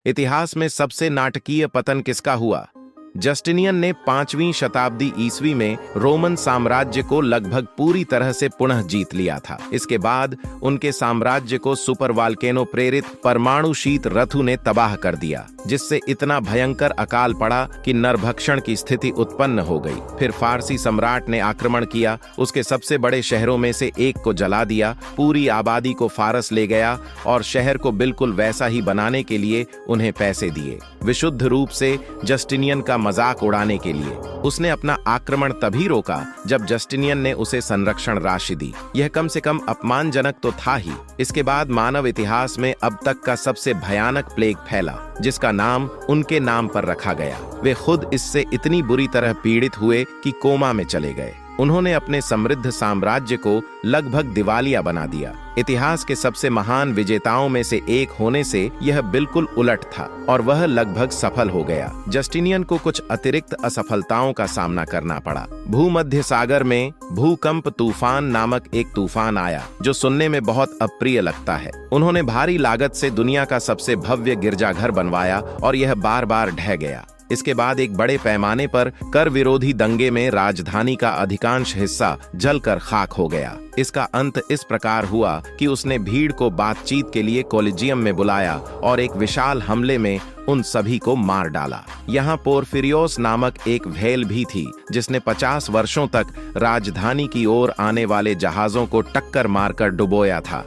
इतिहास में सबसे नाटकीय पतन किसका हुआ? जस्टिनियन ने 5वीं शताब्दी ईस्वी में रोमन साम्राज्य को लगभग पूरी तरह से पुनः जीत लिया था। इसके बाद उनके साम्राज्य को सुपर वाल्केनो प्रेरित परमाणु शीत ऋतु ने तबाह कर दिया, जिससे इतना भयंकर अकाल पड़ा कि नरभक्षण की स्थिति उत्पन्न हो गई। फिर फारसी सम्राट ने आक्रमण किया, उसके सबसे बड़े शहरों में से एक को जला दिया, पूरी आबादी को फारस ले गया और शहर को बिल्कुल वैसा ही बनाने के लिए उन्हें पैसे दिए, विशुद्ध रूप से जस्टिनियन का मजाक उड़ाने के लिए। उसने अपना आक्रमण तभी रोका जब जस्टिनियन ने उसे संरक्षण राशि दी। यह कम से कम अपमानजनक तो था ही। इसके बाद मानव इतिहास में अब तक का सबसे भयानक प्लेग फैला, जिसका नाम उनके नाम पर रखा गया। वे खुद इससे इतनी बुरी तरह पीड़ित हुए कि कोमा में चले गए। उन्होंने अपने समृद्ध साम्राज्य को लगभग दिवालिया बना दिया। इतिहास के सबसे महान विजेताओं में से एक होने से यह बिल्कुल उलट था और वह लगभग सफल हो गया। जस्टिनियन को कुछ अतिरिक्त असफलताओं का सामना करना पड़ा। भूमध्य सागर में भूकंप तूफान नामक एक तूफान आया, जो सुनने में बहुत अप्रिय लगता है। उन्होंने भारी लागत से दुनिया का सबसे भव्य गिरजाघर बनवाया और यह बार बार ढह गया। इसके बाद एक बड़े पैमाने पर कर विरोधी दंगे में राजधानी का अधिकांश हिस्सा जलकर खाक हो गया। इसका अंत इस प्रकार हुआ कि उसने भीड़ को बातचीत के लिए कोलिजियम में बुलाया और एक विशाल हमले में उन सभी को मार डाला। यहाँ पोर्फिरियोस नामक एक व्हेल भी थी, जिसने 50 वर्षों तक राजधानी की ओर आने वाले जहाजों को टक्कर मारकर डुबोया था।